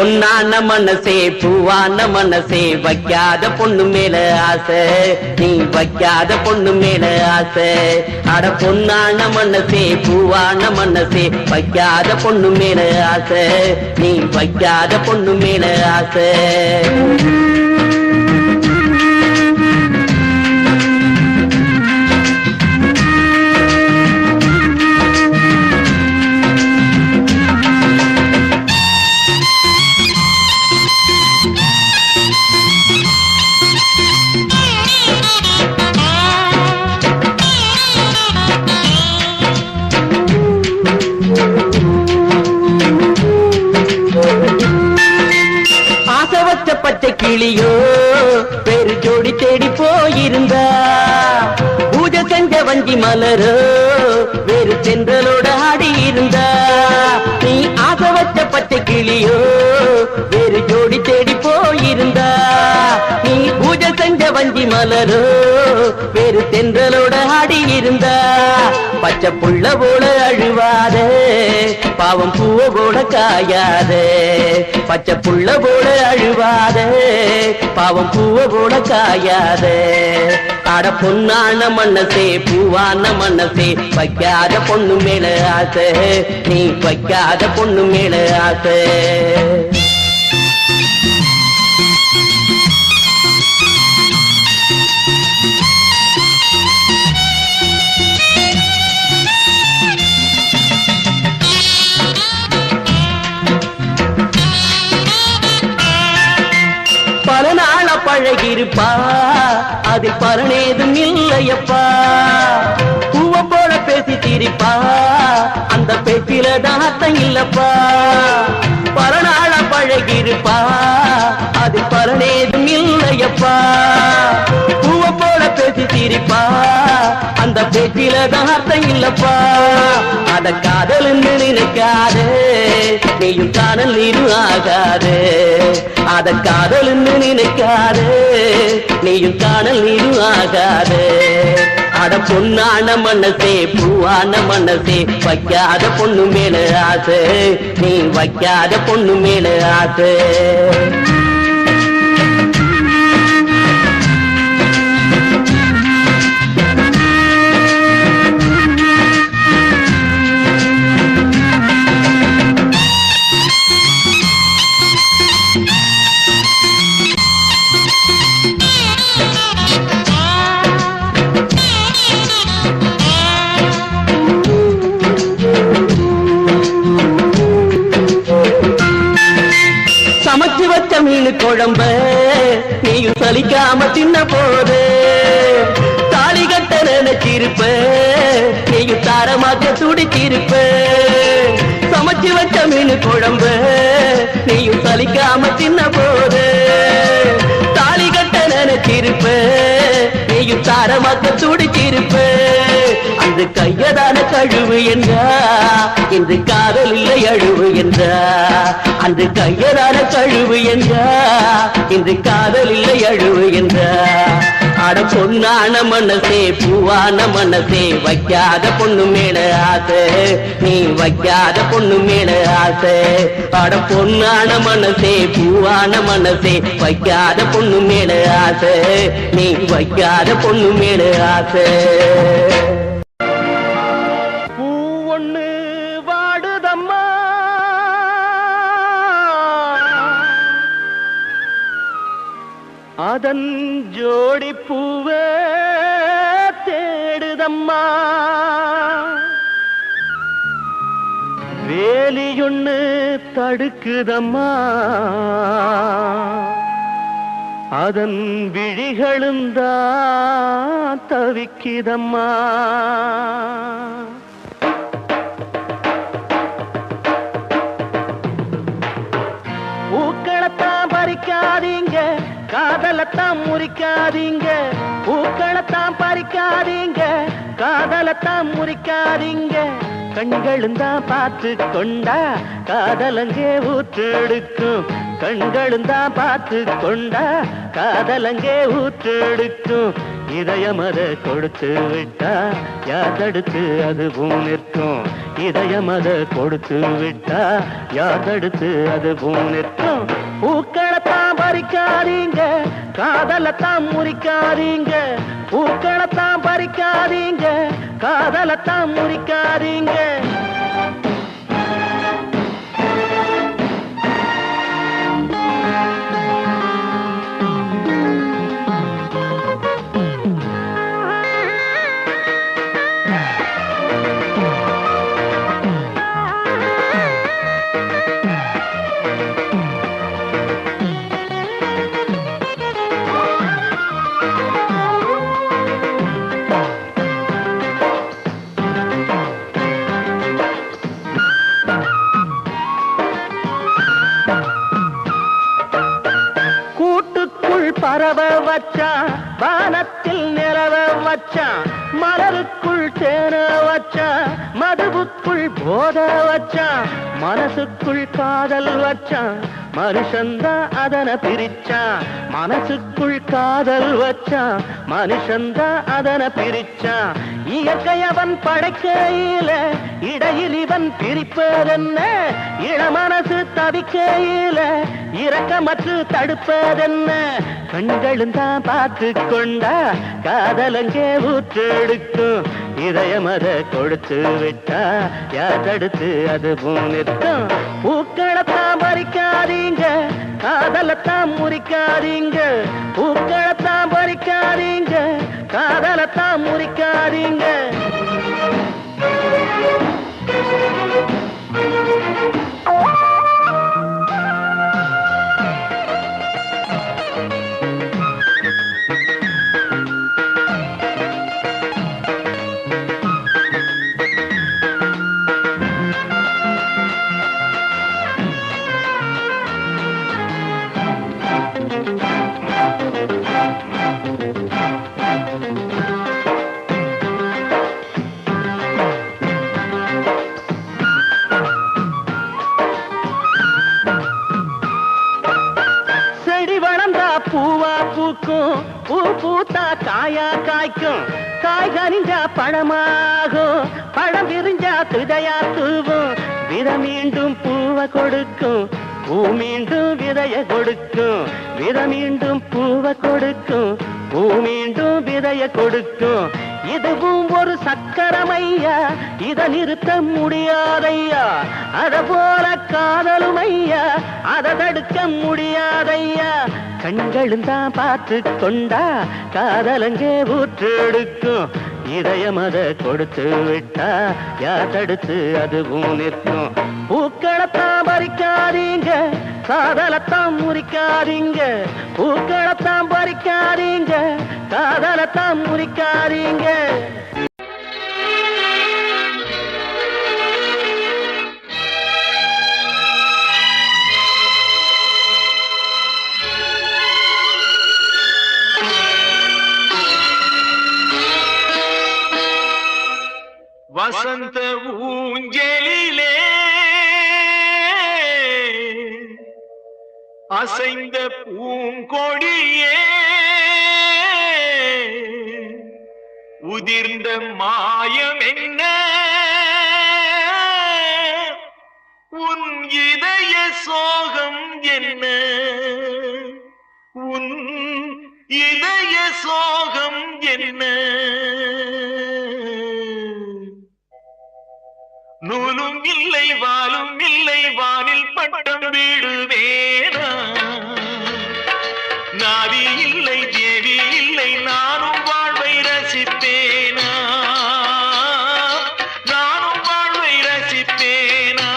பொன்னான மனசே பூவான மனசே வைக்காத பொண்ணு மேல ஆசை, நீ வைக்காத பொண்ணு மேல ஆசை. அட பொன்னான மனசே பூவான மனசே வைக்காத பொண்ணு மேல ஆசை, நீ வைக்காத பொண்ணு மேல ஆசை. பச்சை கிளியோ பெரு ஜோடி தேடி போயிருந்தா, பூஜை செஞ்ச வஞ்சி மலரோ வேறு சென்றலோட ஆடி இருந்தா. நீ ஆசை வச்ச பச்சை கிளியோ வேறு ஜோடி தேடி போயிருந்தா, நீ பூஜை செஞ்ச வஞ்சி மலரோ வேறு சென்றலோட ஆடி இருந்தா. பச்சை புள்ள போல அழுவாதே, பாவம் பூவ போல காயாதே. பச்சை புள்ள போல அழுவாதே, பாவம் பூவ போல காயாதே. அட பொன்னான மனசே பூவான மனசே வைக்காத பொண்ணு மேல ஆசை, நீ வைக்காத பொண்ணு மேல ஆசை. பல நாள பழகிருப்பா, அதில் பலனேதும் இல்லையப்பா. பூவ போல பேசி திரிப்பா, அந்த பேச்சில தாத்தம் இல்லப்பா. பல நாள பழகிருப்பா, அதில் பலனேதும் இல்லையப்பா. பூவ போல பேசி திரிப்பா, அந்த பேச்சில தாத்தம் இல்லப்பா. அத காதல்னு நினைக்காதே, நீயும் காதல் நீரும் ஆகாதே. அத காதல்னு நினைக்காதே, நீயும் காதல் நீரும் ஆகாதே. அட பொன்னான மனசே பூவான மனசே வைக்காத பொண்ணு மேல ஆசை, நீ வைக்காத பொண்ணு மேல ஆசை. சமைச்சு வச்ச மீன் குழம்ப நீயும் சலிக்காம தின்ன போது, தாலி கட்ட நினைச்சிருப்ப நீயும் தாரமாக்க துடிச்சிருப்ப. சமைச்சு வச்ச மீன் குழம்ப நீயும் சலிக்காம தின்ன போது, தாலி கட்ட நினைச்சிருப்ப நீயும் தாரமாக்க துடிச்சிருப்ப. அந்த கையதான கழுவு என்றா, இன்று காதல் இல்லை அழுவு என்றா. அந்த கையதான கழுவு என்றா, இன்று காதல் இல்லை அழுவு என்றா. அட பொன்னான மனசே பூவான மனசே வைக்காத பொண்ணு மேல ஆசை, நீ வைக்காத பொண்ணு மேல ஆசை. அட பொன்னான மனசே பூவான மனசே வைக்காத பொண்ணு மேல ஆசை, நீ வைக்காத பொண்ணு மேல ஆசை. அதன் ஜோடி பூவே தேடுதம்மா, வேலியொன்னு தடுக்குதம்மா. அதன் விழிகளும் தான் தவிக்குதம்மா. பூக்களத்தான் பறிக்காதீங்க, காதலத்தான் முறிக்காதீங்க. பூக்களத்தான் பறிக்காதீங்க, காதலத்தான் முறிக்காதீங்க. கண்களும் தான் பார்த்து கொண்டா காதலங்கே ஊற்றெடுக்கும். கண்களும் தான் பார்த்து கொண்டா காதலங்கே ஊற்றெடுக்கும். இதயம் அதை கொடுத்து விட்டா யார் தடுத்து அதுவும் நிற்கும். இதயம் அதை கொடுத்து விட்டா யார் தடுத்து அதுவும் நிற்கும். பூக்களத்தான் பறிக்காதீங்க, காதலத்தான் முறிக்காதீங்க. பூக்களத்தான் பறிக்காதீங்க, காதலத்தான் முறிக்காதீங்க. பறவ வச்சான் வானத்தில் நிலவ வச்சான், மலருக்குள் தேன வச்சான், மதுவுக்குள் போத வச்சான், மனசுக்குள் காதல் வச்சான், மனுஷந்தா அதனை பிரிச்சான். மனசுக்குள் காதல் வச்சான், மனுஷந்தா அதனை பிரிச்சான். இயற்கை அவன் படைக்கையில இடையில் இவன் பிரிப்பதென்ன? இளமனசு தவிக்கையில இரக்கமற்று தடுப்பதென்ன? கண்களும் தான் பார்த்து கொண்டா காதலங்கே ஊற்றெடுக்கும். இதயம் அதை கொடுத்து விட்டா யார் தடுத்து அதுவும் நிற்கும். பூக்களத்தான் பறிக்காதீங்க, காதலத்தான் முறிக்காதீங்க. பூக்களத்தான் பறிக்காதீங்க, காதலத்தான் முறிக்காதீங்க. பூவா பூக்கும், பூ பூத்தா காயா காய்க்கும், காய் கனிஞ்சா பழமாகும், பழம் விரிஞ்சா துதையா தூவும். வித மீண்டும் பூவை கொடுக்கும், பூ மீண்டும் விதைய கொடுக்கும். வித மீண்டும் பூவை கொடுக்கும், பூ மீண்டும் விதைய கொடுக்கும். இதுவும் ஒரு சக்கரமையா, இதை நிறுத்த முடியாதையா. அத போல காதலும் ஐயா, அதை தடுக்க முடியாதையா. கண்களும் தான் பார்த்து கொண்டா காதலங்கே ஊற்றெடுக்கும். இதயம் அதை கொடுத்து விட்டா யார் தடுத்து அதுவும் நிற்கும். பூக்களத்தான் பறிக்காதீங்க, காதலத்தான் முறிக்காதீங்க. பூக்களத்தான் பறிக்காதீங்க, காதலத்தான் முறிக்காதீங்க. வசந்த ஊஞ்சலிலே அசைந்த பூங்கொடியே, உதிர்ந்த மாயம் என்ன உன் இதய சோகம் என்ன? உன் இதய சோகம் என்ன? நூலும் இல்லை வாலும் இல்லை, வானில் பட்டம் வீடுவேனா? நாதி இல்லை தேவி இல்லை, நானும் வாழ்வை ரசிப்பேனா? நானும் வாழ்வை ரசிப்பேனா?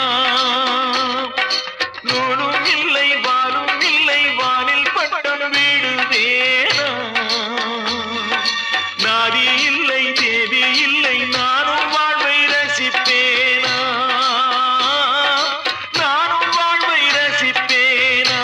நூலும் இல்லை வாலும் இல்லை, வானில் பட்டம் வீடுவேனா? நாதி இல்லை தேவி இல்லை, நானும் வாழ்வை ரசிப்பேனா? நானும் வாழ்வை ரசிப்பேனா?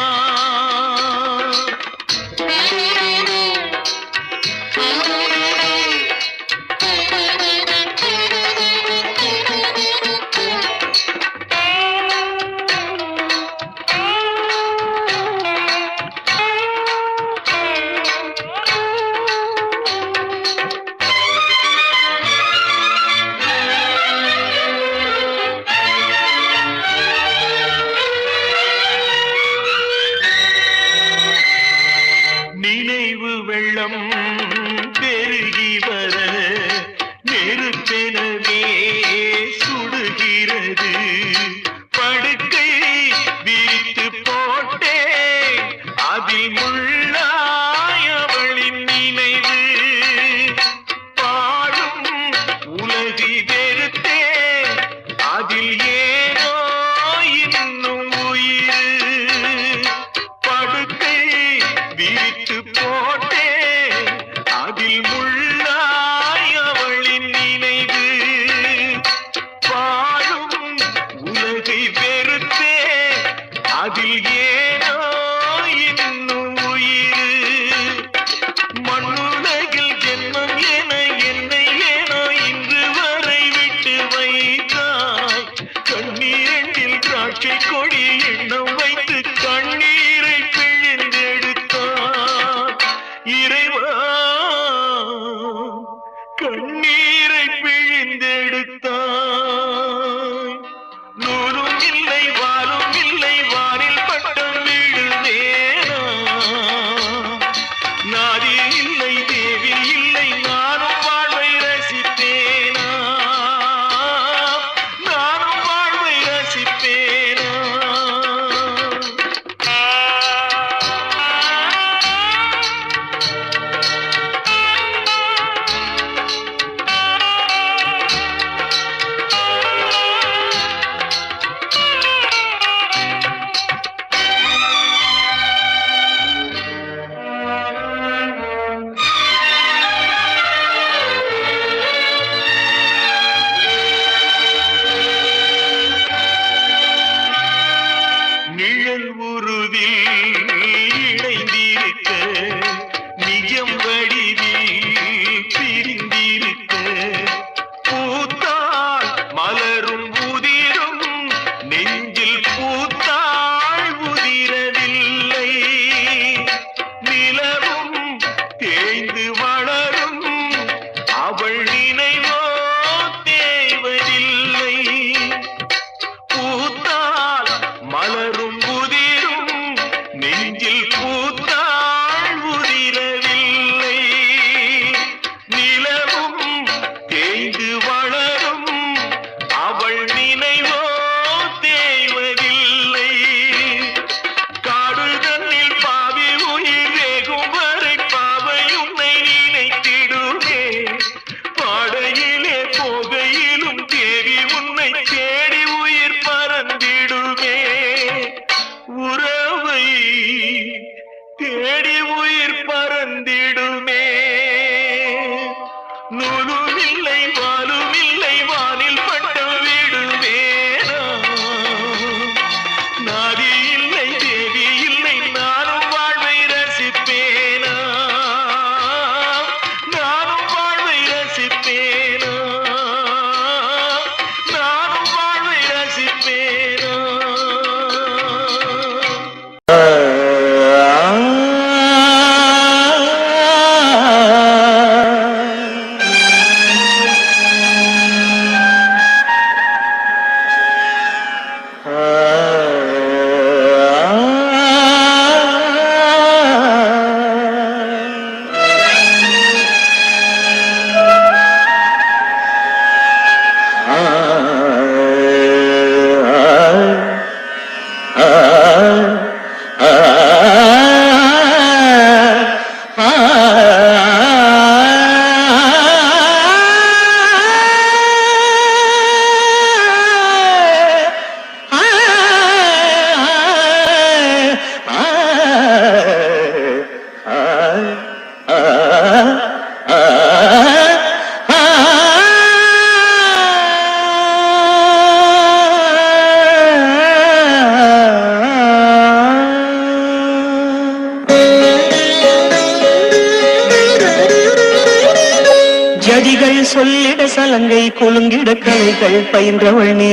கவிகள் சொல்லிட சலங்கை குலுங்கிட கலைகள் பயின்றவள் நீ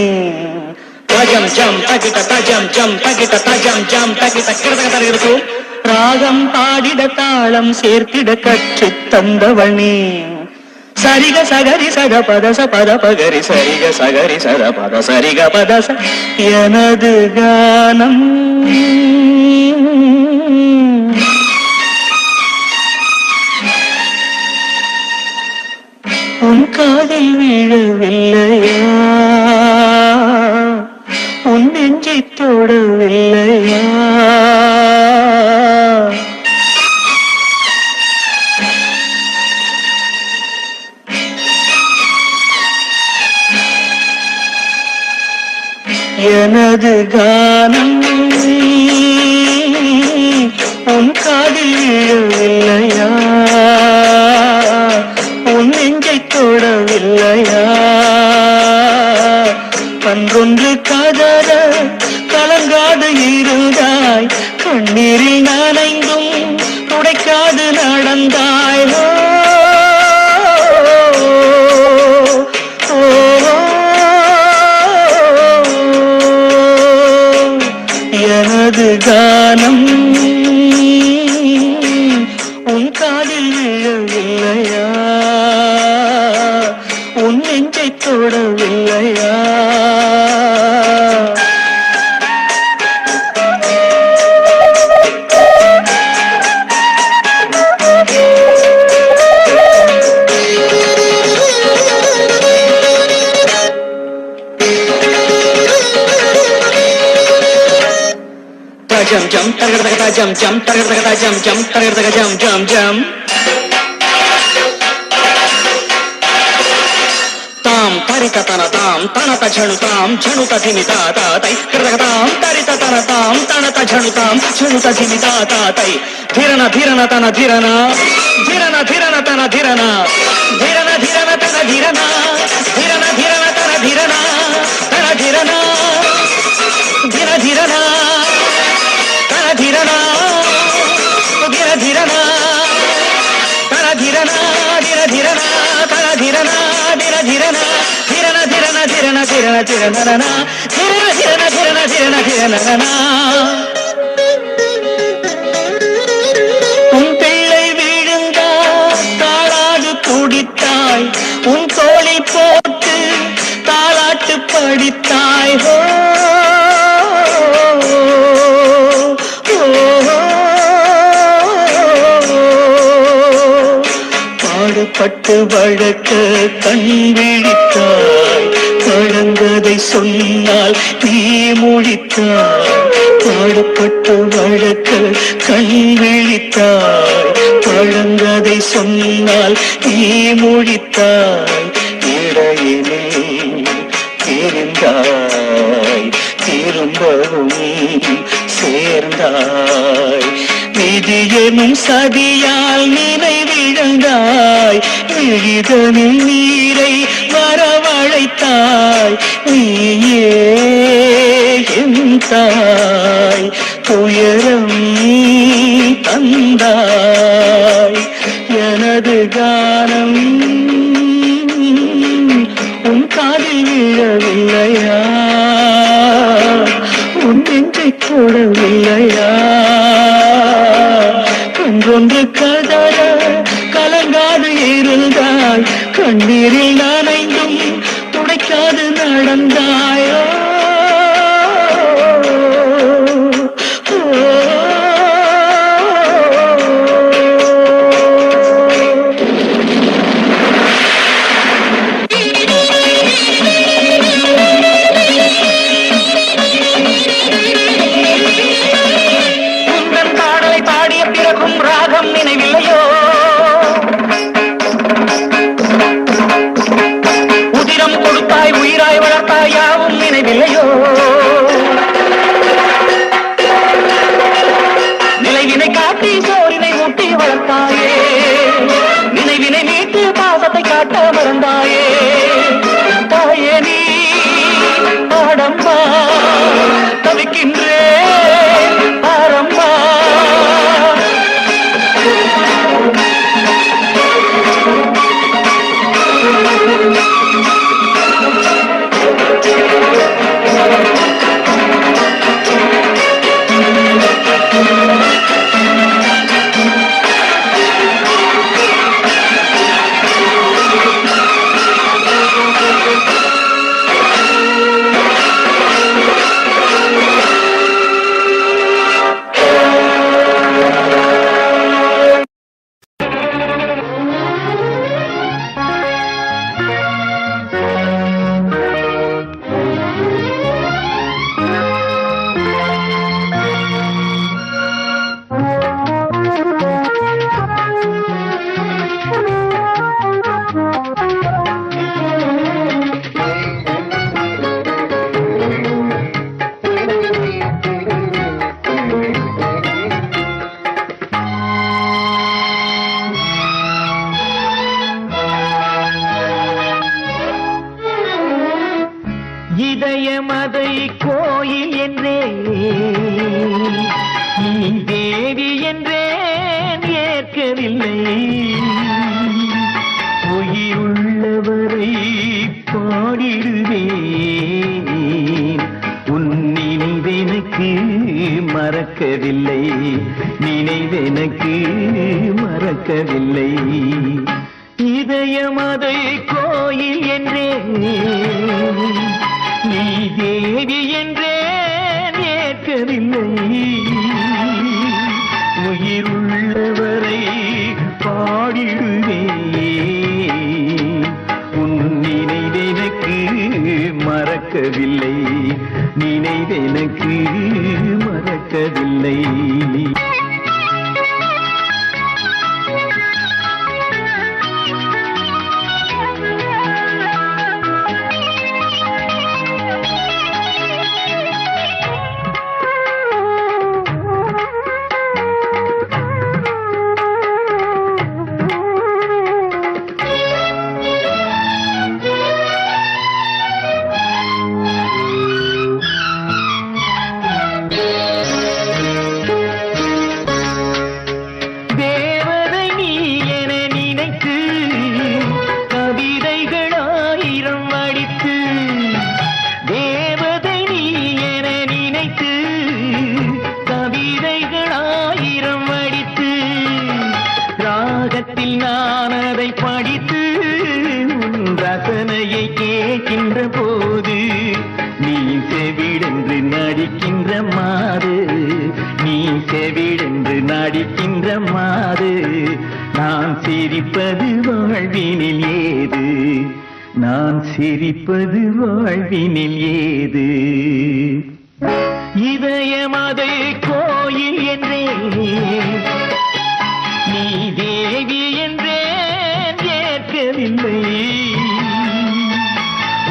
தஜம் ஜம் தகிட தஜம் ஜம் தகிட தஜம் ஜம் தகிட கிடதகதர் இருக்கும் ராகம் பாடிட தாளம் சேர்த்திட கற்றுத் தந்தவள் நீ சரிக சகரி சக பதச பத பகரி சரிக சகரி சத பத சரிக பதச எனது கானம் உன் காதில் விழவில்லையா உன் நெஞ்சை தொடவில்லையா எனது கானம் உன் காதில் விழவில்லையா உன் நெஞ்சை தொடவில்லையா கன்றொன்று கதற கலங்காது இருந்தாய் கண்ணீரில் நனைந்தும் துடைக்காது நடந்தாய் எனது கானம் உன் காதில் விழவில்லையா உன் நெஞ்சை தொடவில்லையா jam jam targada jam jam targada jam jam targada jam jam jam tam tarita tana ta jhanu ta dhini ta tai targada tam tarita tana ta jhanu ta dhini ta tai dhirana dhirana tana dhirana dhirana dhirana tana dhirana dhirana dhirana tana dhirana dhirana dhirana tana dhirana tana dhirana dhira dhirana धीरना धीर धीरना तरा धीरना धीर धीरना तरा धीरना धीर धीरना धीरना धीरना धीरना धीरना धीरना धीरना धीरना धीरना धीरना धीरना உன் பிள்ளை விழுந்தா தாளாது துடித்தாய் உன் தோளை போட்டு தாளாட்டு படித்தாய் பாடுபட்டு வழக்க கண் விழித்தாய் பழங்கதை சொன்னால் நீ முழித்தாய் பாடுபட்டு வழக்க கண் விழித்தாய் பழங்கதை சொன்னால் நீ முழித்தாய் இடையிலே தெரிந்தாய் திரும்பவும் சேர்ந்தாய் விதியெனும் சதியால் நினைவிழந்தாய் விழிதனில் நீரை வரவழைத்தாய் நீயே என் தாய் துயரம் தந்தாய் எனது கானம் உன் காதில் விழவில்லையா உன் நெஞ்சை தொடவில்லையா கன்றொன்று கதற கலங்காது இருந்தாய் கண்ணீரில் நனைந்தும் துடைக்காது நடந்தாயோ இதயமதை கோயில் என்றேன், நீ தேவி என்றேன் ஏற்கவில்லை. உயிருள்ளவரை பாடிடுவேன், உன் நினைவெனக்கு மறக்கவில்லை, நினைவெனக்கு மறக்கவில்லை. இதயமதை கோயில் என்றேன், நீ தேவி என்றேன் ஏற்கவில்லை. உயிருள்ளவரை பாடிடுவேன், உன் நினைவெனக்கு மறக்கவில்லை, நினைவெனக்கு மறக்கவில்லை. நான் அதை படித்து உன் ரசனையை கேட்கின்ற போது நீ செவிடென்று நடிக்கின்ற மாறு, நீ செவிடென்று நடிக்கின்ற மாறு. நான் சிரிப்பது வாழ்வினில் ஏது, நான் சிரிப்பது வாழ்வினில் ஏது. இதயமதை கோயில் என்றேன், நீ தேவி என்றேன் ஏற்கவில்லை.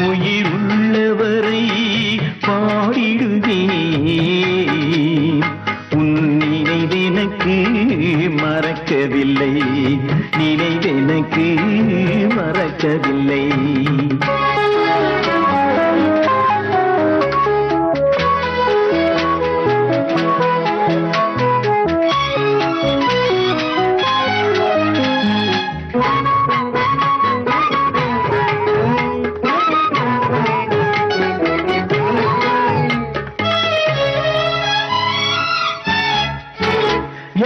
உயிருள்ளவரை பாடிடுவேன், உன் நினைவெனக்கு மறக்கவில்லை, நினைவெனக்கு மறக்கவில்லை.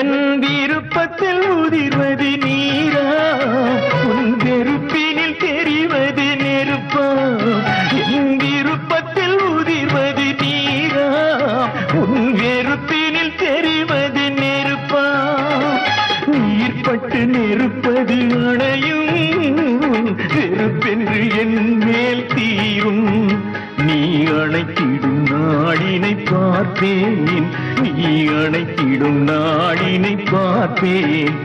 என் விருப்பத்தில் உதிர்வது நீரா, உன் வெறுப்பினில் தெரிவது நெருப்பா. என் விருப்பத்தில் உதிர்வது நீரா, உன் வெறுப்பினில் தெரிவது நெருப்பா. நீர்பட்டு நெருப்பது அணையும், வெறுப்பென்று என் மேல் தீரும். நீ அணைத்திடும் நாடினை பார்ப்பேன், நீ அணைத்திடும் நாடினை பார்ப்பேன்.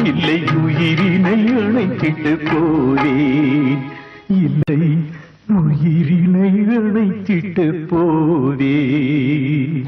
இல்லை உயிரினை அணைத்திட்டு போவேன், இல்லை உயிரினை அணைத்திட்டு போவேன்.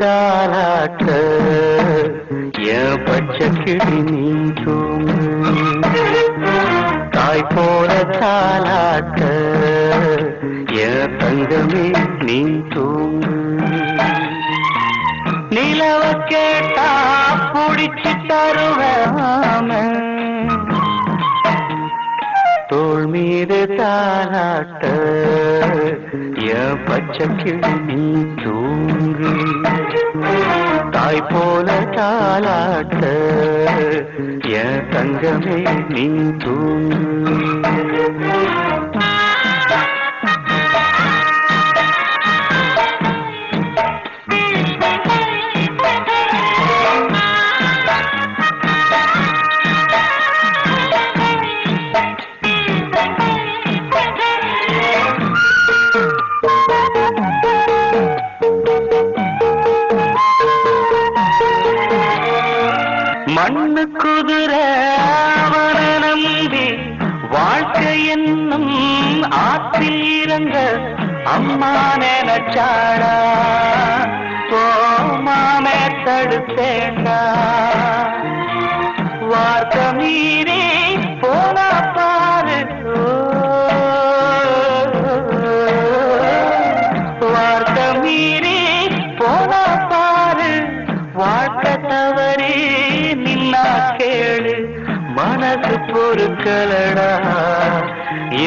தாலாட்ட என் பச்சை கிளி நீ தூங்கு தாய் போல தாலாட்ட என் தங்கமே நீ தூங்கு நிலவ கேட்டா பிடிச்சு தருவாம தோள் மீது தாலாட்ட என் பச்சை கிளி நீ தூங்கு தாய் போல தாலாட்ட என் தங்கமே நீ தூங்கு மண்ணு குதிரை அவன நம்பி வாழ்க்கை என்னும் ஆற்றில் இறங்க அம்மா நினைச்சாடா மாமே தடுத்தேண்டா வார்த்தை மீறி போனா பாரு வார்த்தை மீறி போனா பாரு வாழ்க்கை தவறி நின்னா கேளு மனசு பொறுக்கலடா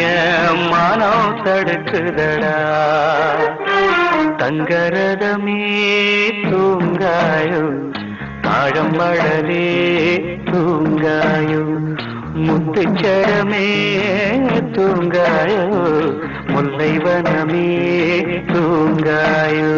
என் மனம் தடுக்குதடா தங்கரதமே தூங்காயோ தாழம் மழலே தூங்காயோ முத்துச்சரமே தூங்காயோ முல்லைவனமே தூங்காயோ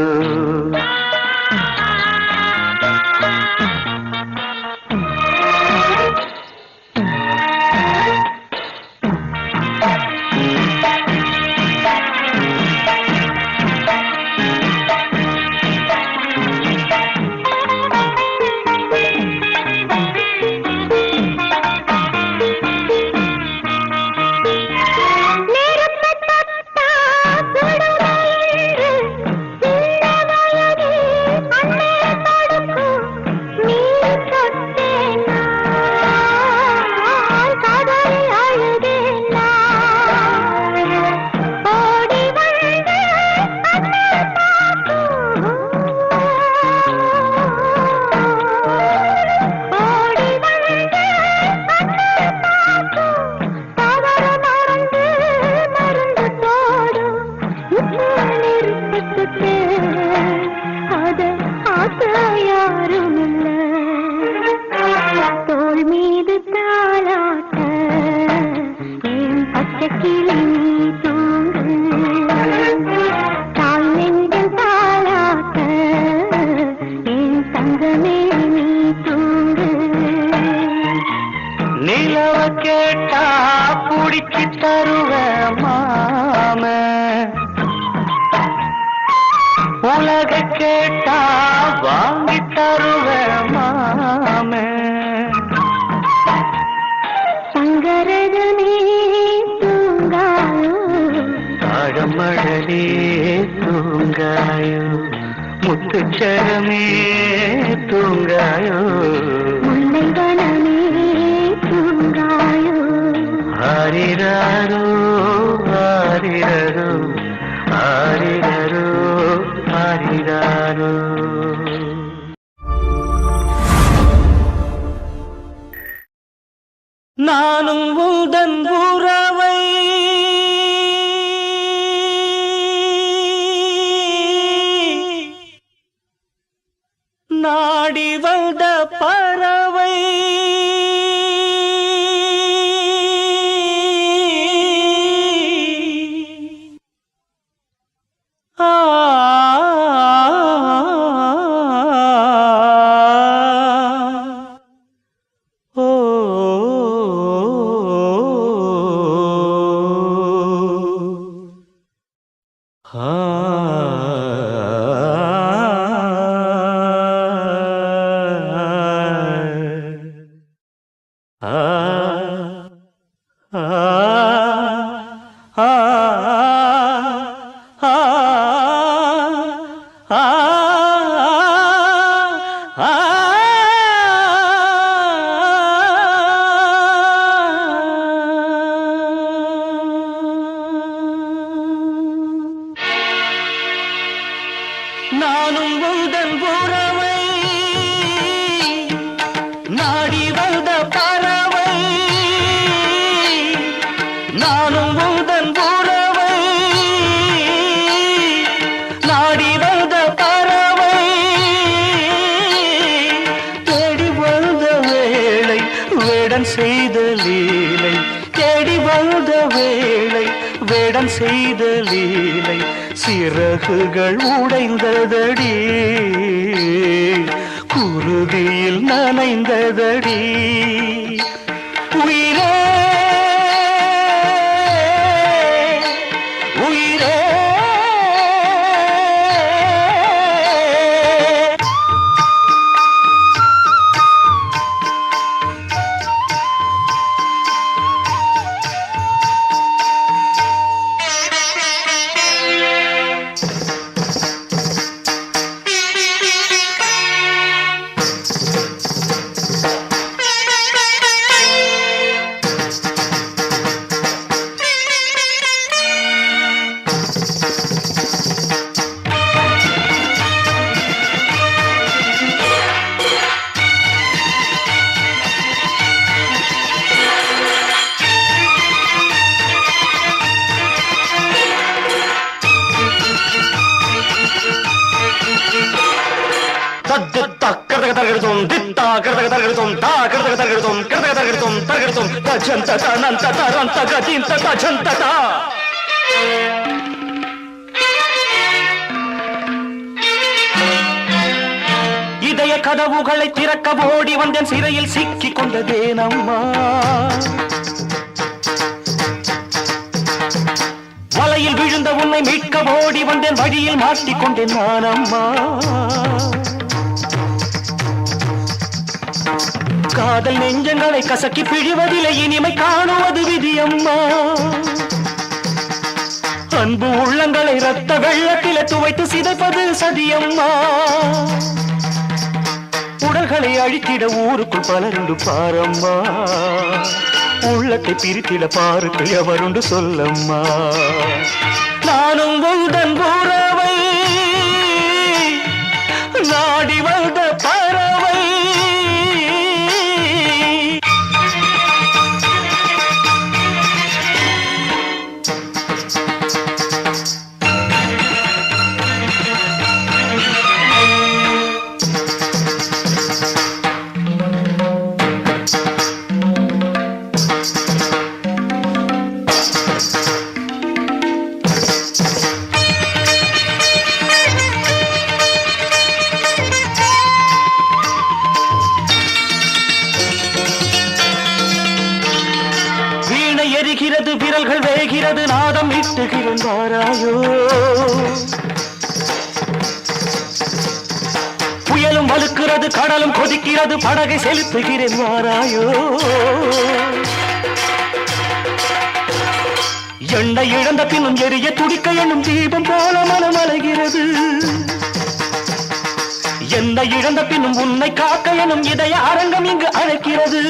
உலக கேட்டா வாங்கி தருவேன் மாமே சங்கரதமே தூங்காயோ தாழமழலே தூங்காயோ முத்துச்சரமே தூங்காயோ முல்லைவனமே தூங்காயோ ஆரிராரோ ஆரிரரோ ஆரிரரோ ஆரிராரோ நானும் உந்தன் உறவை நாடி வந்த பறவை ஆ நானும் உந்தன் உறவை நாடி வந்த பறவை நானும் உந்தன் உறவை நாடி வந்த பறவை தேடி வந்த வேளை வேடன் செய்த லீலை தேடி வந்த வேளை வேடன் செய்த லீலை சிறகுகள் உடைந்ததடி குருதியில் நனைந்ததடி உயிரே உயிரே இதய கதவுகளை திறக்க ஓடி வந்தேன் சிறையில் சிக்கிக் கொண்டதேனம்மா வலையில் விழுந்த உன்னை மீட்க ஓடி வந்தேன் வழியில் மாட்டிக்கொண்டேன் நானம்மா காதல் நெஞ்சங்களை கசக்கி பிழிவதில்லை இனிமை காணுவது விதியம்மா அன்பு உள்ளங்களை ரத்த வெள்ளத்தில துவைத்து சிதைப்பது சதியம்மா உடல்களை அழித்திட ஊருக்குள் பலருண்டு பாரம்மா உள்ளத்தை பிரித்திட பாருக்கு எவருண்டு சொல்லம்மா நானும் உந்தன் உறவை நாடி வந்த பறவை எரிகிறது விரல்கள் வேகிறது நாதம் இட்டுகின்றாராயோ புயலும் வலுக்கிறது கடலும் கொதிக்கிறது படகை செலுத்துகிறேன் வாராயோ எண்ணெய் இழந்த பின்னும் எரிய துடிக்க எண்ணும் தீபம் போல மனம் அலைகிறது எண்ணெய் இழந்த பின்னும் உன்னை காக்க எனும் இதய அரங்கம் இங்கு அழைக்கிறது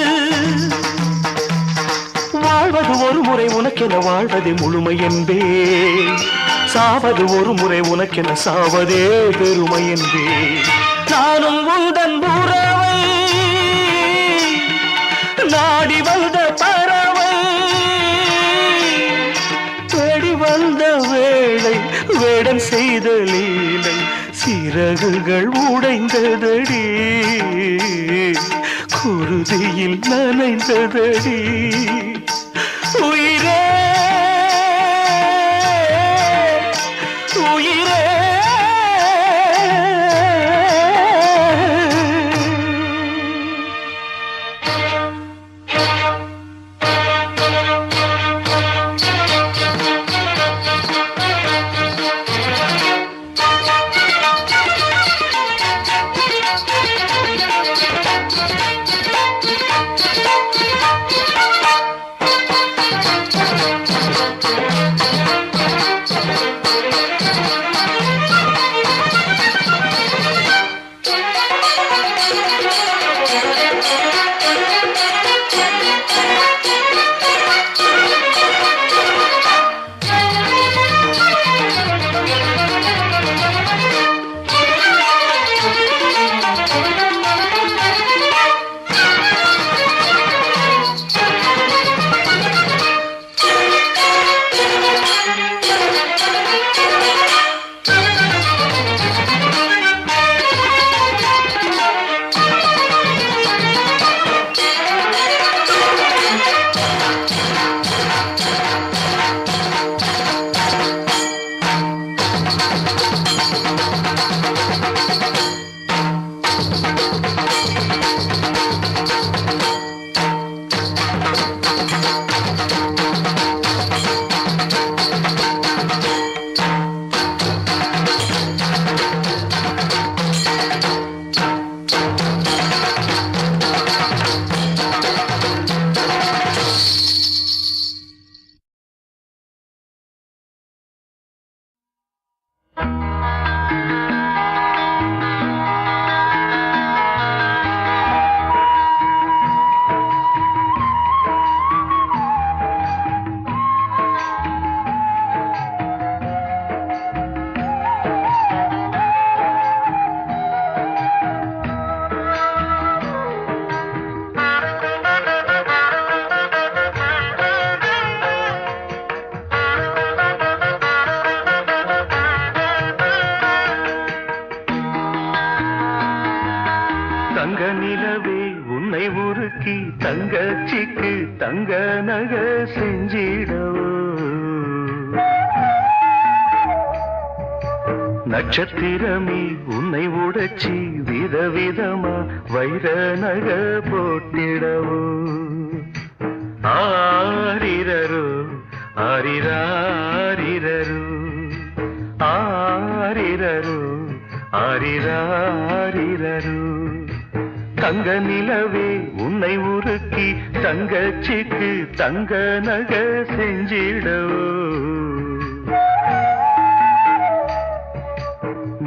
வாழ்வது ஒரு முறை உனக்கென வாழ்வதே முழுமை என்பே சாவது ஒரு முறை உனக்கென சாவதே பெருமை என்பே நானும் உந்தன் உறவை நாடி வந்த பறவை தேடி வந்த வேளை வேடன் செய்த லீலை சிறகுகள் உடைந்ததடி குருதியில் நனைந்ததடி உயிரே உயிரே செஞ்சிடவோ நட்சத்திரமே உன்னை உடைச்சி விதவிதமா வைர நக போட்டிடவோ ஆரிரரு ஆரிராரிரரு ஆரிரரு ஆரிராரிரரு தங்க நிலவே உன்னை உருக்கி தங்கச்சிக்கு தங்க நக செஞ்சிடவோ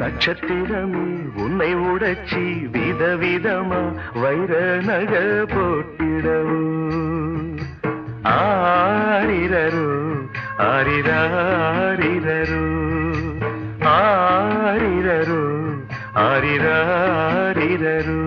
நட்சத்திரமே உன்னை உடைச்சி விதவிதமா வைர நக போட்டிடவோ ஆரிரரு ஆரிராரிரரு ஆரிரரு ஆரிராரிரரு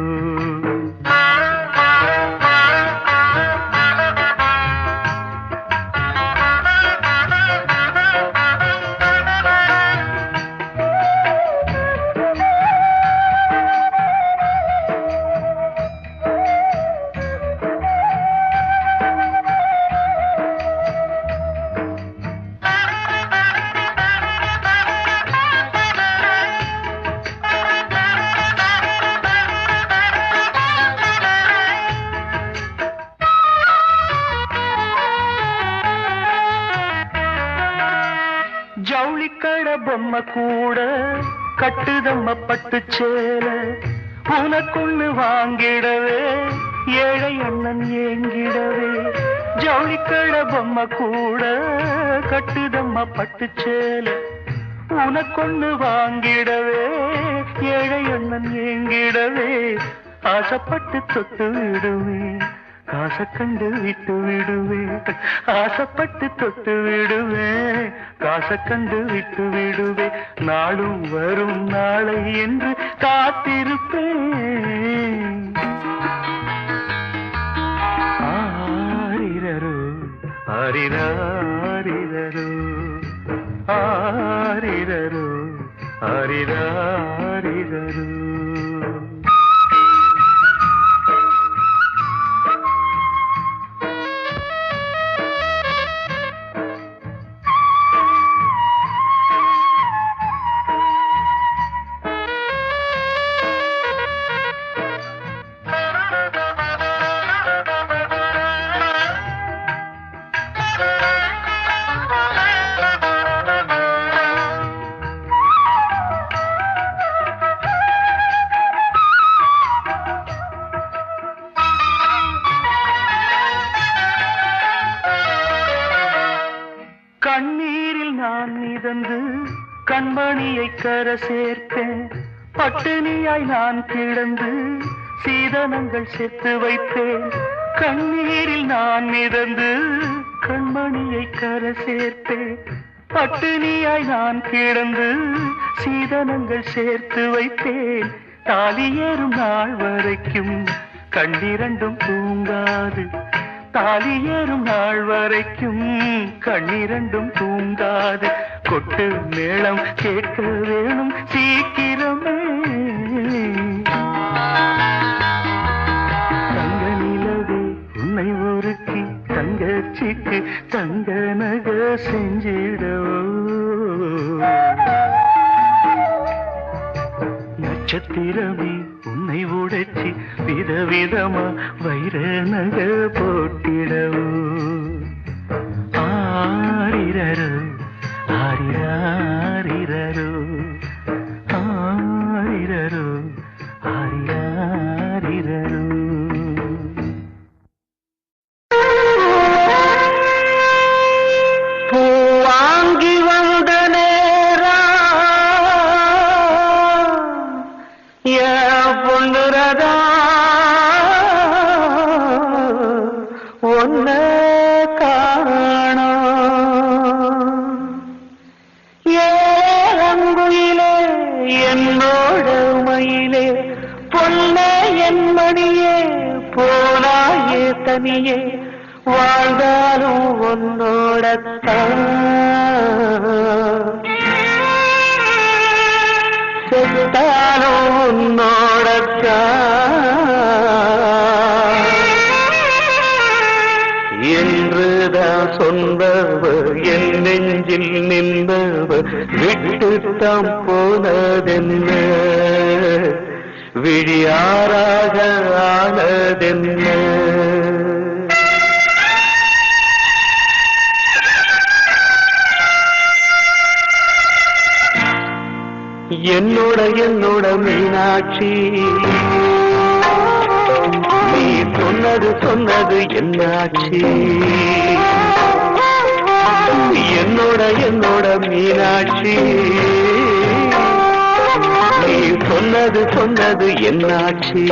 ஜவுளிக்கட பொம்மை கூட கட்டுதம்ம பட்டு சேல உனக்குன்னு வாங்கிடவே ஏழை அண்ணன் ஏங்கிடவே ஜவுளிக்கட பொம்மை கூட கட்டுதம்ம பட்டு சேல உனக்கொன்னு வாங்கிடவே ஏழை அண்ணன் ஏங்கிடவே ஆசைப்பட்டு தொட்டு விடுவேன் காசை கண்டு விட்டு விடுவேன் ஆசைப்பட்டு தொட்டு விடுவேன் காசை கண்டு விட்டு விடுவேன் நாளும் வரும் நாளை என்று காத்திருப்பேன் ஆரிரரு ஆரிராரிரரு ஆரிரரு ஆரிராரிரரு கண்ணீரில் நான் மிதந்து கண்மணியை கர சேர்த்தேன் பட்டினியாய் நான் கிடந்து சீதனங்கள் சேர்த்து வைத்தேன் கண்ணீரில் நான் மிதந்து கண்மணியை கர சேர்த்தேன் பட்டினியாய் நான் கிடந்து சீதனங்கள் சேர்த்து வைத்தேன் தாலி ஏறும் நாள் வரைக்கும் கண்ணிரண்டும் தூங்காது தாலி ஏறும் நாள் வரைக்கும் கண்ணிரண்டும் தூங்காது கொட்டு மேளம் கேட்க வேணும் சீக்கிரமே தங்க நிலவே உன்னை உருக்கி தங்கச்சிக்கு தங்க நக செஞ்சிடவோ நட்சத்திரமே உன்னை உடைச்சி விதவிதமா வைர நக போட்டிடவோ ஆரிரரு ஆரிராரிரரு ஆரிரரு ஆரிராரிரரு பூவாங்கி வந்த நேரா பொண்ணுரதா ஒன்ன காணோம் ஏங்குயிலே என்னோட மயிலே பொன்ன என் மணியே போனாயே தனியே வாழ்ந்தாலும் உன்னோடத்தான் செத்தாலும் உன்னோடத்தான் என்றுதான் சொன்னவ என் நெஞ்சில் நின்றவ விட்டுத்தான் போனதென்ன விழியாராக ஆனதென்ன என்னோட மீனாட்சி நீ சொன்னது என்னாச்சு என்னோட மீனாட்சி நீ சொன்னது என்னாச்சு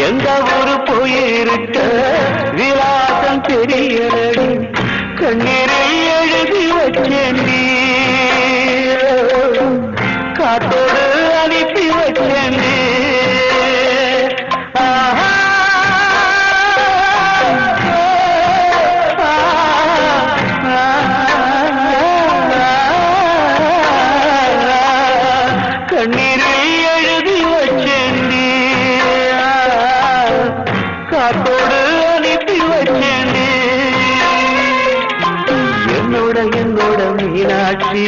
எந்த ஊரு போயிருக்க விலாசம் தெரியலடி கண்ணீரை எழுதி வச்சேண்டி காத்தோடு அனுப்பி வச்சேண்டி கண்ணீரை எழுதி வச்சேண்டி காத்தோடு அனுப்பி வச்சேண்டி என்னோட மீனாட்சி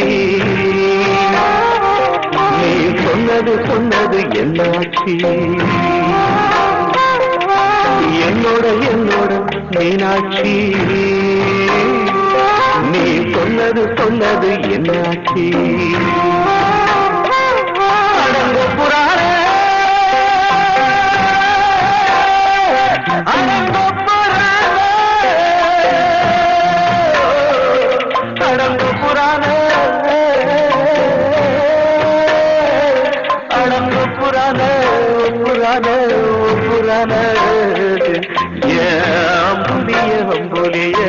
நீ சொன்னது என்னாட்சி என்னோட மீனாட்சி நீ சொன்னது என்னாட்சி அடங்கு புராண அடங்கு புராண அம்புலிய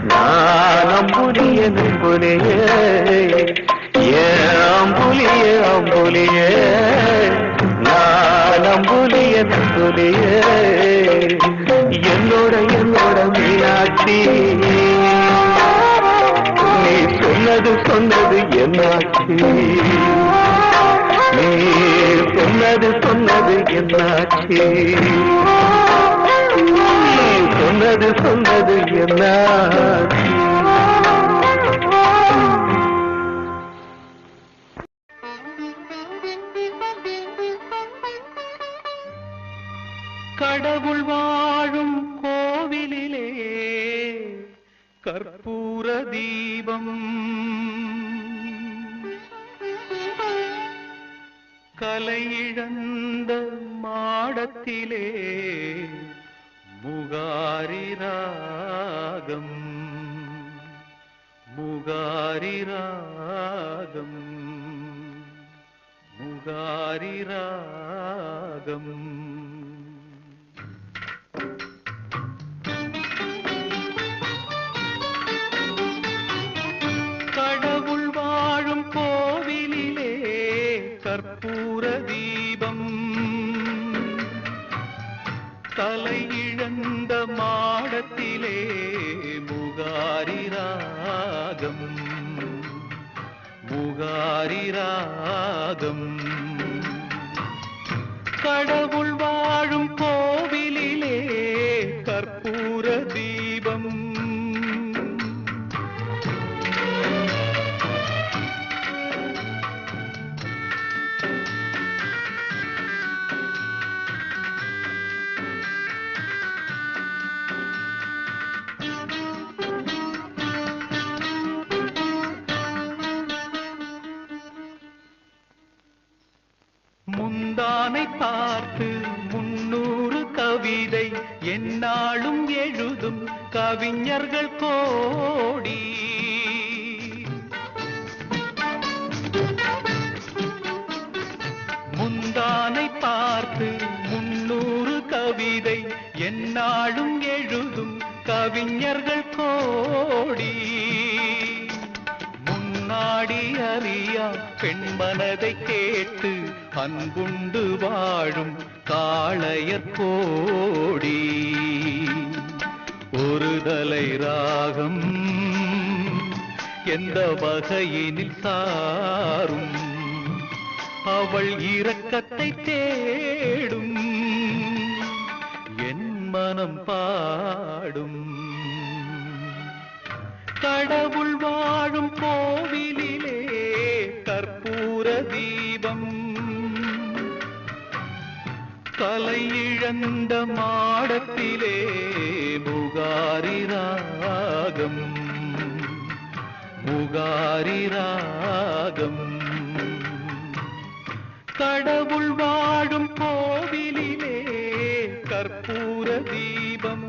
நான் அம்புலிய அம்புலிய நான் அம்புலிய என்னோட மீனாட்சி நீ சொன்னது என்னாட்சி நீ சொன்னது என்னாச்சு சொன்னது என்னாச்சு கடவுள் வாழும் கோவிலிலே கற்பூர தீபம் கலையிழந்த மாடத்திலே முகாரி ராகம் முகாரி ராகம் முகாரி ராகம் கடவுள் வாழும் கோவிலிலே கற்பூர தீபம் தலையிழந்த மாடத்திலே முகாரி ராகம் முகாரி ராகம் கடவுள் வாழும் கோவிலிலே கற்பூர தீபம் முந்தானை பார்த்து எந்நாளும் எழுதும் கவிஞர்கள் கோடி. முந்தானை பார்த்து 300 கவிதை எந்நாளும் எழுதும் கவிஞர்கள் கோடி. முன்னாடி அறியா பெண்மனதை கேட்டு அன்புண்டு வாழும் காளையர் கோடி. ஒரு தலை ராகம் எந்த வகையினில் சாரும், அவள் இரக்கத்தை தேடும், என் மனம் பாடும். கடவுள் வாழும் கோவிலிலே கற்பூர தீபம், கலை இழந்த மாடத்திலே முகாரி ராகம், முகாரி ராகம். கடவுள் வாழும் கோவிலிலே கற்பூர தீபம்.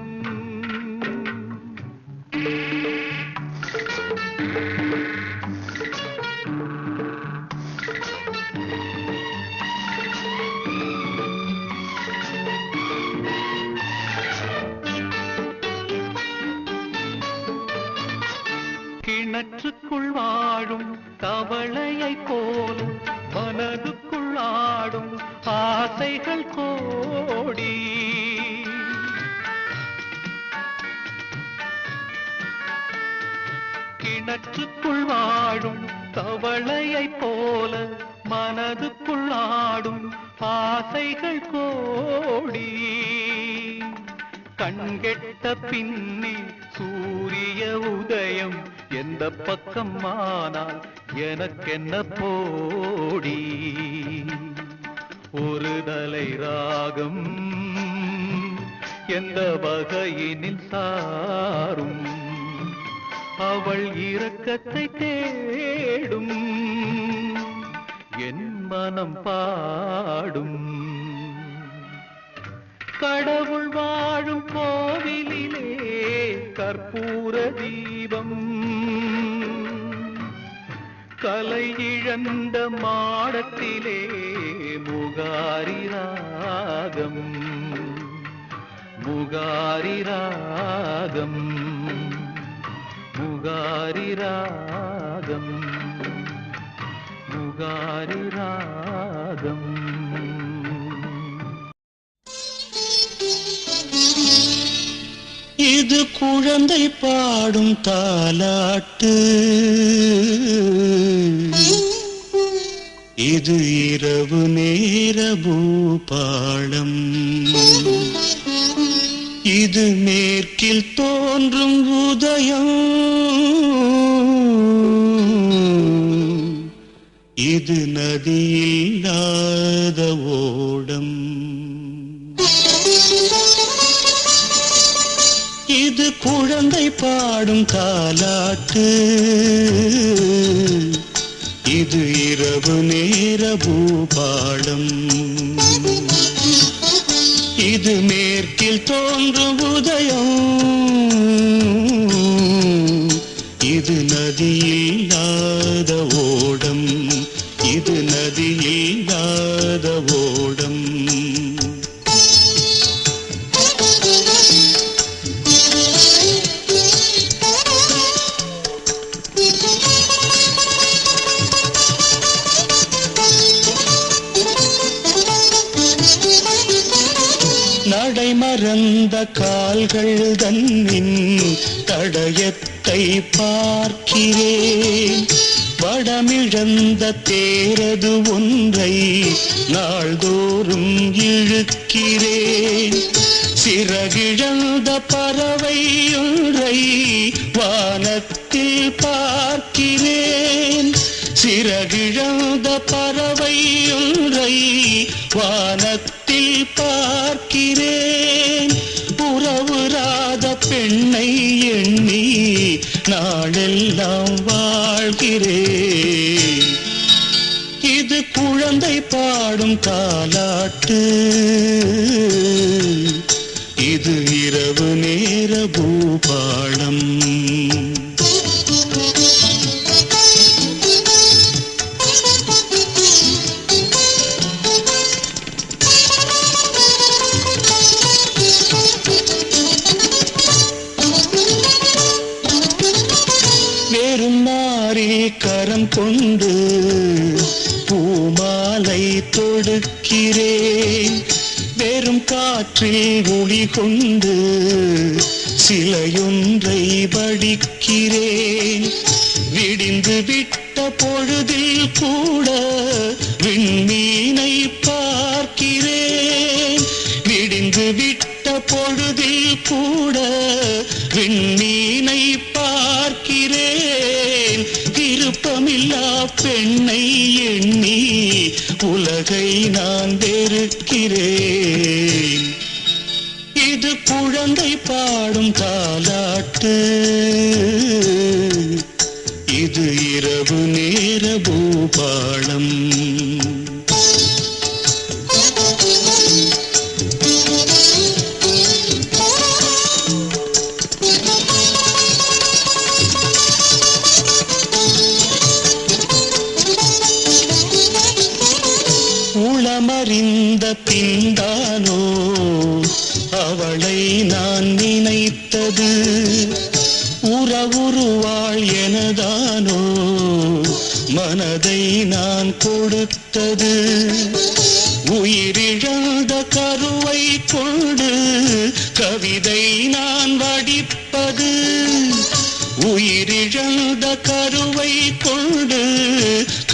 கிணற்றுக்குள் வாழும் தவளையை போல மனதுக்குள் ஆடும் ஆசைகள் கோடி. கிணற்றுக்குள் வாழும் தவளையை போல மனதுக்குள் ஆடும் ஆசைகள் கோடி. கண்கெட்ட பின்னே சூரிய உதயம் எந்த பக்கம் ஆனால் எனக்கென்ன போடி. ஒரு தலை ராகம் எந்த வகையினில் சாரும், அவள் இரக்கத்தை தேடும், என் மனம் பாடும். கடவுள் வாழும் கோவிலிலே கற்பூர தீபம், கலை இழந்த மாடத்திலே முகாரி ராகம், முகாரி ராகம், முகாரி ராகம், முகாரி ராகம். இது குழந்தை பாடும் தாலாட்டு, இது இரவு நேர பூபாளம், இது மேற்கில் தோன்றும் உதயம், இது நதியில்லாத ஓடம். இது குழந்தை பாடும் தாலாட்டு, இது இரவு நேர பூபாளம், இது மேற்கில் தோன்றும் உதயம், இது நதியில்லாத ஓடம், இது நதியில்லாத ஓடம். நடைமறந்த கால்கள் தன்னின் தடயத்தை பார்க்கிறேன், வடமிழந்த தேரது ஒன்றை நாள்தோறும் இழுக்கிறேன், சிறகிழந்த பறவை ஒன்றை வானத்தில் பார்க்கிறேன், சிறகிழந்த பறவை ஒன்றை வானத்தில் பார்க்கிறேன், உறவுறாத பெண்ணை எண்ணி நாளெல்லாம் வாழ்கிறேன். இது குழந்தை பாடும் தாலாட்டு, இது பூபாளம். வேறும் மாறி கரம் கொண்டு பூமாலை தொடுக்கிறேன். வெறும் காற்றில் ஒளி கொண்டு சிலையொன்றை வடிக்கிறேன். விடிந்து விட்ட பொழுதில் கூட விண்மீனை பார்க்கிறேன். விடிந்து விட்ட பொழுதில் கூட விண்மீனை பார்க்கிறேன். விருப்பமில்லா பெண்ணை எண்ணி உலகை நான் வெறுக்கிறேன். இது குழந்தை பாடும் தாலாட்டு, இது இரவு நேர பூபாளம். உளமறிந்த பின்தானோ அவளை நான் நினைத்தது. உறவுருவாள் எனதானோ மனதை நான் கொடுத்தது. உயிரிழந்த கருவை கொண்டு கவிதை நான் வடிப்பது. உயிரிழந்த கருவை கொண்டு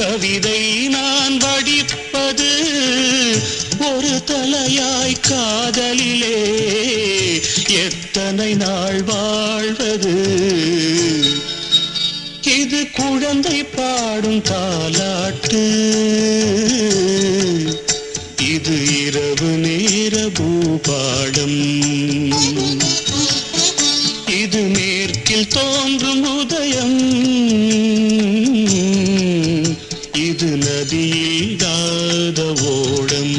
கவிதை நான் வடிப்பது. ஒரு தலையாய் காதலிலே எத்தனை நாள் வாழ்வது. இது குழந்தை பாடும் தாலாட்டு, இது இரவு நேர பூபாளம். இது மேற்கில் தோன்றும் உதயம், இது நதியில்லாத ஓடம்.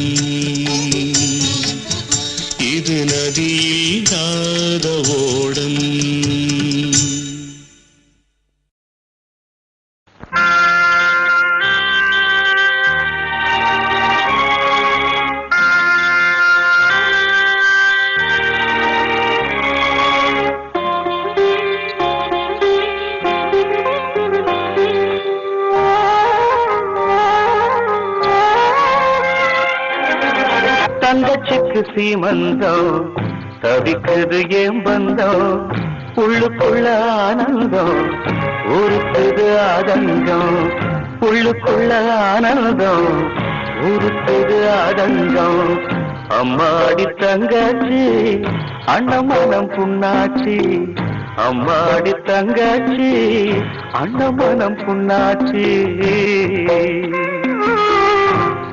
இது நதியில்லாத ஓடம். தங்கச்சிக்கு சீமந்தம் தவிக்குது ஏன் பந்தம். உள்ளுக்குள்ள ஆனந்தம் உருக்குது ஆதங்கம். உள்ளுக்குள்ள ஆனந்தம் உருக்குது ஆதங்கம். அம்மாடி தங்கச்சி அண்ணமனம் புண்ணாச்சி. அம்மாடி தங்கச்சி அண்ணமனம் புண்ணாச்சி.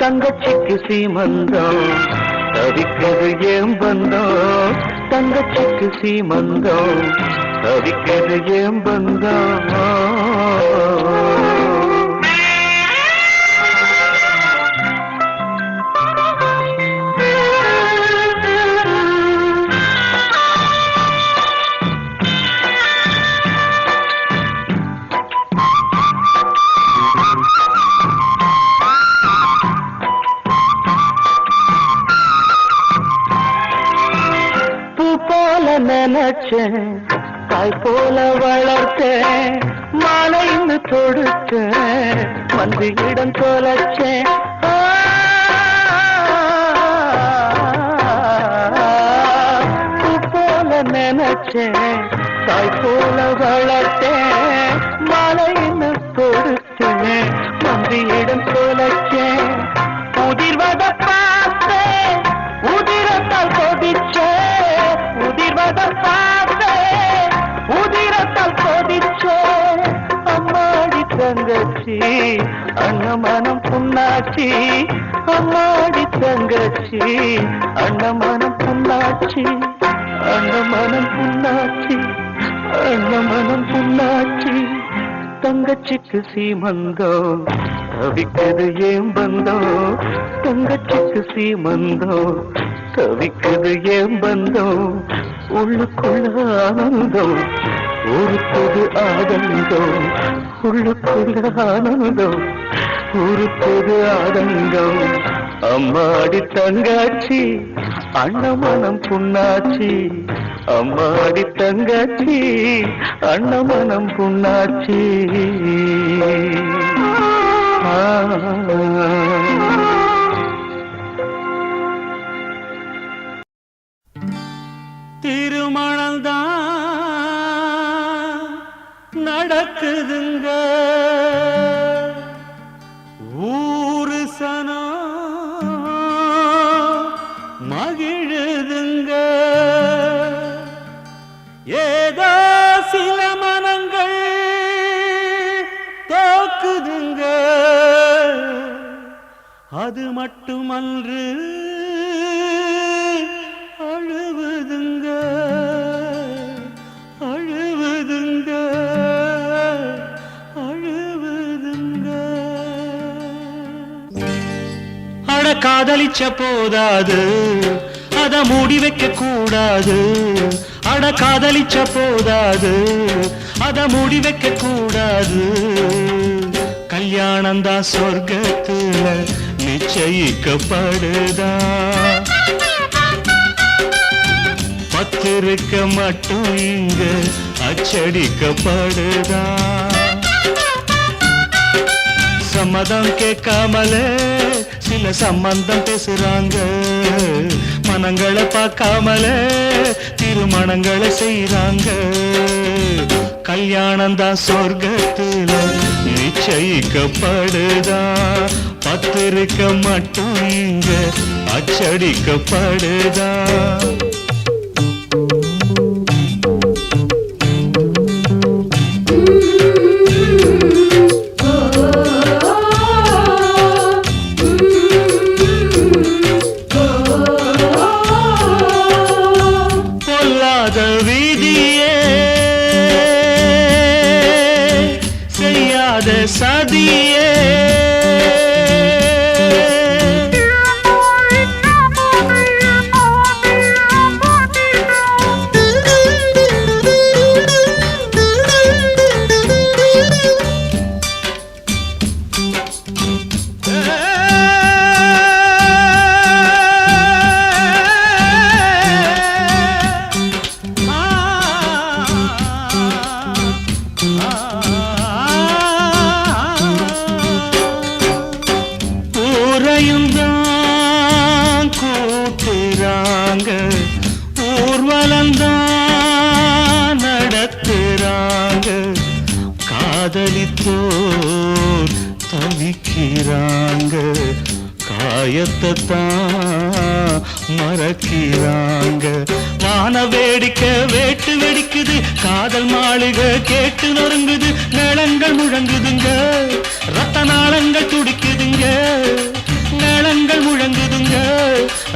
தங்கச்சிக்கு சீமந்தம் தவிக்கிறது ஏன் பந்தம். தங்கச்சிக்கு சீமந்தம் தவிக்கிறது ஏன் பந்தம். நினைச்சேன் தாய் போல வளர்த்தேன். மாலைன்னு தொடுத்தேன் வந்து இடம் தொலைச்சேன். போல நினைச்சேன் தாய் போல வளர்த்தேன். மாலைன்னு தொடுத்தேன் வந்து இடம் தொலைச்சேன். உதிர்வத பார்த்தேன் உதிரத்தால் கொதிச்சேன். உதிர்வதம் பார்த்தேன் உதிரத்தால் கொதிச்சேன். அம்மாடி தங்கச்சி அண்ணமனம் புண்ணாச்சி. அம்மாடி தங்கச்சி அண்ணமனம் புண்ணாச்சி. அண்ணமனம் புண்ணாச்சி. அண்ணமனம் புண்ணாச்சி. தங்கச்சிக்கு சீமந்தம் தவிக்குது ஏன் பந்தம். தங்கச்சிக்கு சீமந்தம் தவிக்குது ஏன் பந்தம். உள்ளுக்குள்ள ஆனந்தம் ஒரு புது ஆதங்கம் உள்ளுக்குள்ள ஆனந்தம் ஒரு புது ஆதங்கம் அம்மாடி தங்காச்சி அண்ணமனம் புண்ணாச்சி அம்மாடி தங்காச்சி அண்ணமனம் புண்ணாச்சி திருமணம்தான் நடக்குதுங்க ஊரு சனம் மகிழுதுங்க ஏதோ சில மனங்கள் தோக்குதுங்க அது மட்டுமன்று அழுவுதுங்க அழுவுதுங்க அழுவுதுங்க அட காதலிச்ச போதாது அத மூடி வைக்க கூடாது அட காதலிச்ச போதாது அத மூடி வைக்க கூடாது கல்யாணம்தான் சொர்க்கத்துல நிச்சயிக்கப்படுதா பத்திருக்க மட்டும் இங்க அச்சடிக்கப்படுதா சம்மதம் கேட்காமலே சில சம்பந்தம் பேசுறாங்க மனங்களை பார்க்காமலே திருமணங்களை செய்றாங்க கல்யாணம்தான் சொர்க்கத்துல நிச்சயிக்கப்படுதா பத்திருக்க மட்டும் இங்க அச்சடிக்கப்படுதா பொல்லாத விதியே செய்யாத சதியே ஊரையும்தான் கூட்டுறாங்க ஊர்வலந்தான் நடத்துறாங்க காதலித்தோர் தவிக்கிறாங்க காயத்தை தான் மறக்கிறாங்க வான வேடிக்கை வேட்டு வெடிக்குது காதல் மாளிகை கேட்டு நொறுங்குது மேளங்கள் முழங்குதுங்க ரத்த நாளங்கள் துடிக்குதுங்க மேளங்கள் முழங்குதுங்க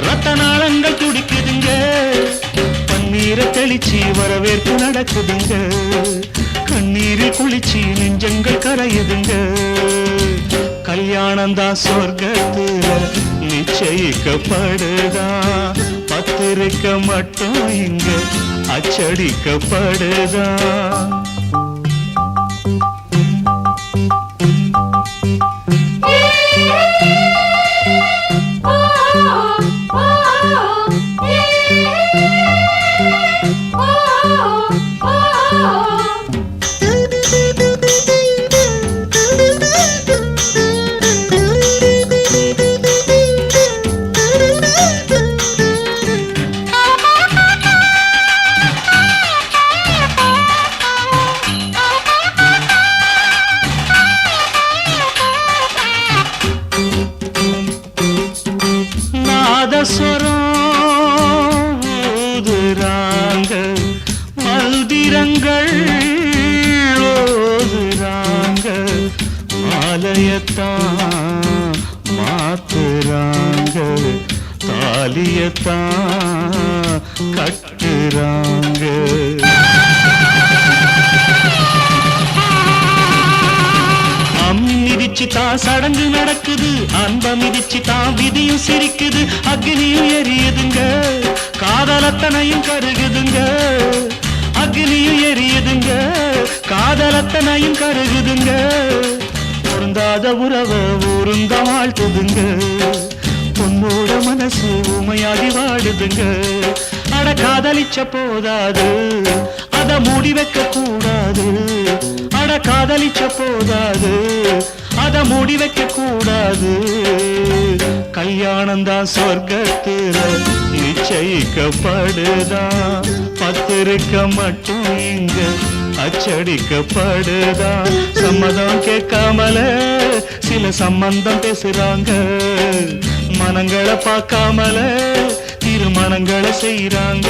ரத்த நாளங்கள் துடிக்குதுங்க பன்னீரை தெளிச்சு வரவேற்பு நடக்குதுங்க கண்ணீரில் குளிச்சு நெஞ்சங்கள் கரையுதுங்க கல்யாணம்தான் சொர்க்கத்துல நிச்சயிக்கப்படுதா பத்திருக்க மட்டும் இங்க அச்சடிக்கப்படுதா நாதஸ்வரம் ஊதுறாங்க மல்திரங்கள் ஓதுறாங்க மாலையத்தான் மாத்துறாங்க தாலியத்தான் கட்டுறாங்க மிதிச்சு தான் சடங்கு நடக்குது அன்ப மிதிச்சு தான் விதியும் சிரிக்குது அக்னியும் எரியுதுங்க காதலத்தனையும் கருகுதுங்க உறவ ஊருந்த வாழ்த்துதுங்க பொண்ணோட மனசு உமையாடி வாடுதுங்க அட காதலிச்ச போதாது அத மூடி வைக்க கூடாது அட காதலிச்ச போதாது அத மூடி வைக்க கூடாது கல்யாணம் தான் சொர்க்கத்துல நிச்சயிக்கப்படுதான் பத்திரிக்க மட்டும் இங்க அச்சடிக்கப்படுதான் சம்மதம் கேட்காமல சில சம்பந்தம் பேசுறாங்க மனங்களை பார்க்காமல திருமணங்களை செய்யறாங்க